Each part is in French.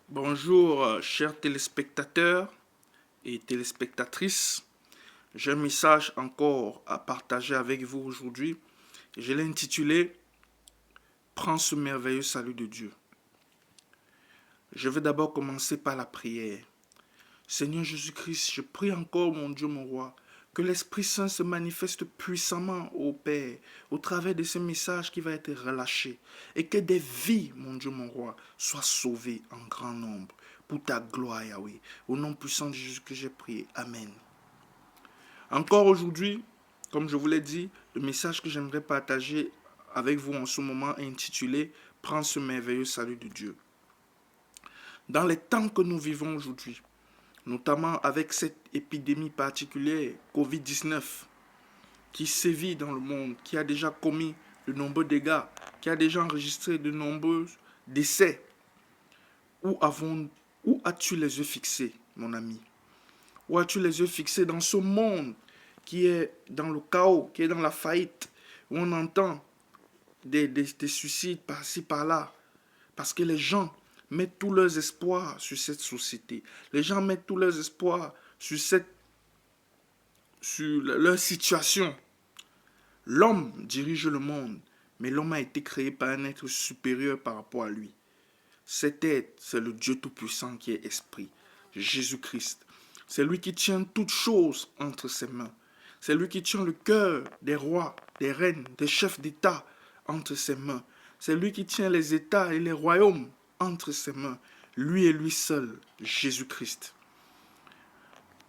Bonjour, chers téléspectateurs et téléspectatrices. J'ai un message encore à partager avec vous aujourd'hui. Je l'ai intitulé Prends ce merveilleux salut de Dieu. Je vais d'abord commencer par la prière. Seigneur Jésus-Christ, je prie encore, mon Dieu, mon roi, que l'Esprit Saint se manifeste puissamment au Père, au travers de ce message qui va être relâché, et que des vies, mon Dieu, mon roi, soient sauvées en grand nombre, pour ta gloire, Yahweh. Au nom puissant de Jésus que j'ai prié. Amen. Encore aujourd'hui, comme je vous l'ai dit, le message que j'aimerais partager avec vous en ce moment est intitulé « Prends ce merveilleux salut de Dieu ». Dans les temps que nous vivons aujourd'hui, notamment avec cette épidémie particulière, Covid-19, qui sévit dans le monde, qui a déjà commis de nombreux dégâts, qui a déjà enregistré de nombreux décès. Où as-tu les yeux fixés, mon ami? Où as-tu les yeux fixés dans ce monde qui est dans le chaos, qui est dans la faillite, où on entend des suicides par-ci, par-là, parce que les gens mettent tous leurs espoirs sur cette société. Les gens mettent tous leurs espoirs sur leur situation. L'homme dirige le monde, mais l'homme a été créé par un être supérieur par rapport à lui. Cet être, c'est le Dieu Tout-Puissant qui est Esprit, Jésus-Christ. C'est lui qui tient toutes choses entre ses mains. C'est lui qui tient le cœur des rois, des reines, des chefs d'État entre ses mains. C'est lui qui tient les États et les royaumes entre ses mains. Lui et lui seul, Jésus-Christ.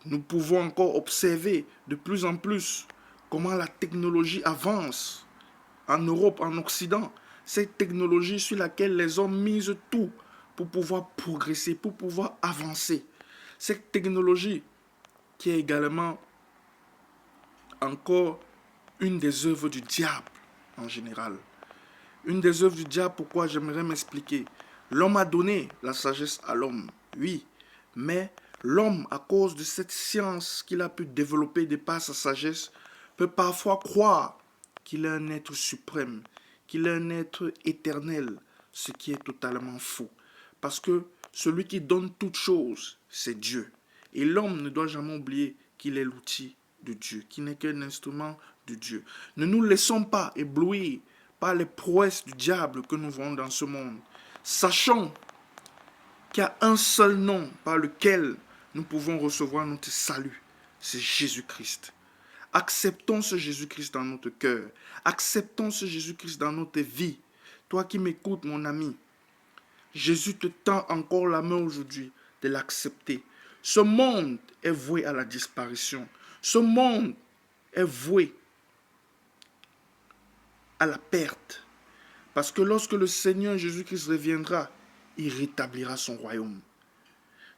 Nous pouvons encore observer de plus en plus comment la technologie avance en Europe, en Occident. Cette technologie sur laquelle les hommes misent tout pour pouvoir progresser, pour pouvoir avancer. Cette technologie qui est également encore une des œuvres du diable en général. Une des œuvres du diable, pourquoi j'aimerais m'expliquer. L'homme a donné la sagesse à l'homme, oui, mais l'homme, à cause de cette science qu'il a pu développer de par sa sagesse, peut parfois croire qu'il est un être suprême, qu'il est un être éternel, ce qui est totalement faux. Parce que celui qui donne toutes choses, c'est Dieu. Et l'homme ne doit jamais oublier qu'il est l'outil de Dieu, qu'il n'est qu'un instrument de Dieu. Ne nous laissons pas éblouir par les prouesses du diable que nous voyons dans ce monde. Sachons qu'il y a un seul nom par lequel nous pouvons recevoir notre salut, c'est Jésus-Christ. Acceptons ce Jésus-Christ dans notre cœur. Acceptons ce Jésus-Christ dans notre vie. Toi qui m'écoutes, mon ami, Jésus te tend encore la main aujourd'hui de l'accepter. Ce monde est voué à la disparition. Ce monde est voué à la perte. Parce que lorsque le Seigneur Jésus-Christ reviendra, il rétablira son royaume.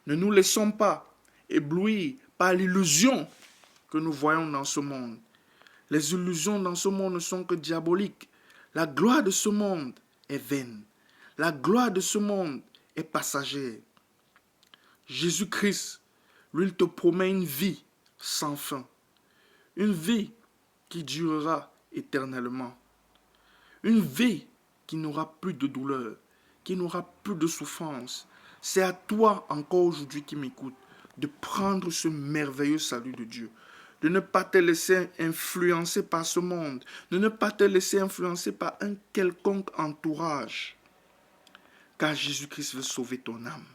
Ne nous laissons pas éblouir par l'illusion que nous voyons dans ce monde. Les illusions dans ce monde ne sont que diaboliques. La gloire de ce monde est vaine. La gloire de ce monde est passagère. Jésus-Christ, lui, il te promet une vie sans fin. Une vie qui durera éternellement. Une vie qui n'aura plus de douleur, qui n'aura plus de souffrance. C'est à toi encore aujourd'hui qui m'écoute de prendre ce merveilleux salut de Dieu. De ne pas te laisser influencer par ce monde. De ne pas te laisser influencer par un quelconque entourage. Car Jésus-Christ veut sauver ton âme.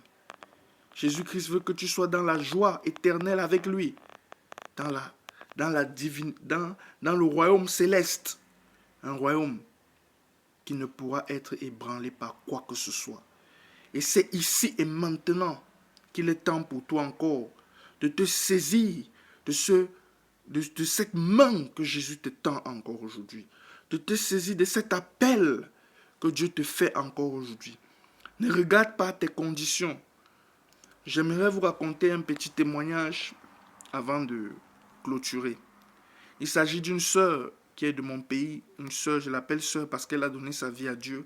Jésus-Christ veut que tu sois dans la joie éternelle avec lui. Dans le royaume céleste. Un royaume qui ne pourra être ébranlé par quoi que ce soit. Et c'est ici et maintenant qu'il est temps pour toi encore de te saisir de cette main que Jésus te tend encore aujourd'hui. De te saisir de cet appel que Dieu te fait encore aujourd'hui. Ne regarde pas tes conditions. J'aimerais vous raconter un petit témoignage avant de clôturer. Il s'agit d'une sœur qui est de mon pays, une sœur, je l'appelle sœur parce qu'elle a donné sa vie à Dieu,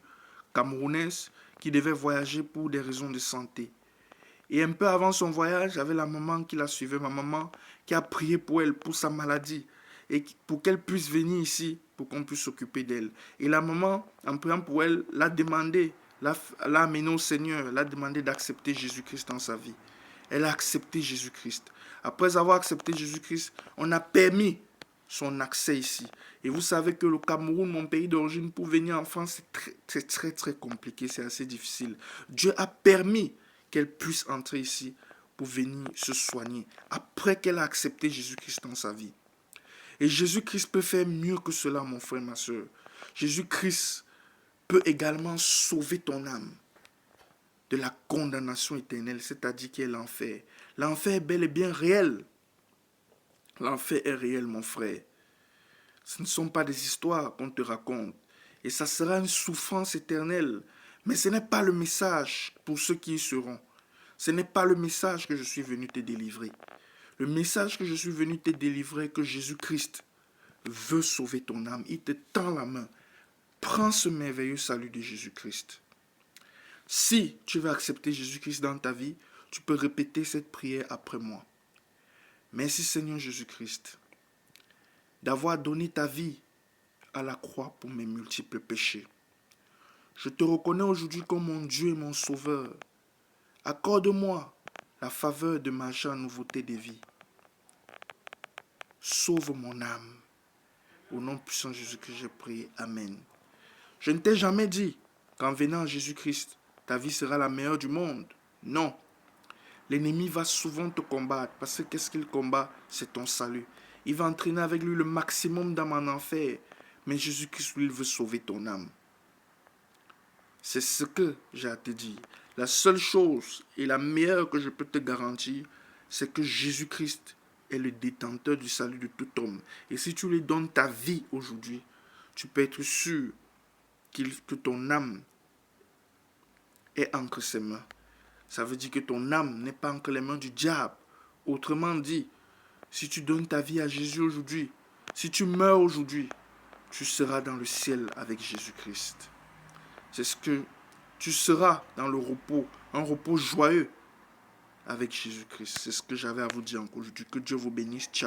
camerounaise, qui devait voyager pour des raisons de santé. Et un peu avant son voyage, j'avais la maman qui la suivait, ma maman qui a prié pour elle, pour sa maladie, et pour qu'elle puisse venir ici, pour qu'on puisse s'occuper d'elle. Et la maman, en priant pour elle, l'a demandé l'a amené au Seigneur, l'a demandé d'accepter Jésus-Christ dans sa vie. Elle a accepté Jésus-Christ. Après avoir accepté Jésus-Christ, on a permis son accès ici. Et vous savez que le Cameroun, mon pays d'origine, pour venir en France, c'est très compliqué, c'est assez difficile. Dieu a permis qu'elle puisse entrer ici pour venir se soigner, après qu'elle a accepté Jésus-Christ dans sa vie. Et Jésus-Christ peut faire mieux que cela, mon frère, ma soeur. Jésus-Christ peut également sauver ton âme de la condamnation éternelle, c'est-à-dire qui est l'enfer. L'enfer est bel et bien réel. L'enfer est réel, mon frère. Ce ne sont pas des histoires qu'on te raconte. Et ça sera une souffrance éternelle. Mais ce n'est pas le message pour ceux qui y seront. Ce n'est pas le message que je suis venu te délivrer. Le message que je suis venu te délivrer est que Jésus-Christ veut sauver ton âme. Il te tend la main. Prends ce merveilleux salut de Jésus-Christ. Si tu veux accepter Jésus-Christ dans ta vie, tu peux répéter cette prière après moi. Merci Seigneur Jésus-Christ d'avoir donné ta vie à la croix pour mes multiples péchés. Je te reconnais aujourd'hui comme mon Dieu et mon Sauveur. Accorde-moi la faveur de marcher en nouveauté de vie. Sauve mon âme. Au nom puissant de Jésus-Christ, je prie. Amen. Je ne t'ai jamais dit qu'en venant à Jésus-Christ, ta vie sera la meilleure du monde. Non. L'ennemi va souvent te combattre parce que qu'est-ce qu'il combat? C'est ton salut. Il va entraîner avec lui le maximum d'âmes en enfer. Mais Jésus-Christ, lui, il veut sauver ton âme. C'est ce que j'ai à te dire. La seule chose et la meilleure que je peux te garantir, c'est que Jésus-Christ est le détenteur du salut de tout homme. Et si tu lui donnes ta vie aujourd'hui, tu peux être sûr que ton âme est entre ses mains. Ça veut dire que ton âme n'est pas entre les mains du diable. Autrement dit, si tu donnes ta vie à Jésus aujourd'hui, si tu meurs aujourd'hui, tu seras dans le ciel avec Jésus-Christ. C'est ce que tu seras dans le repos, un repos joyeux avec Jésus-Christ. C'est ce que j'avais à vous dire encore aujourd'hui. Que Dieu vous bénisse. Ciao.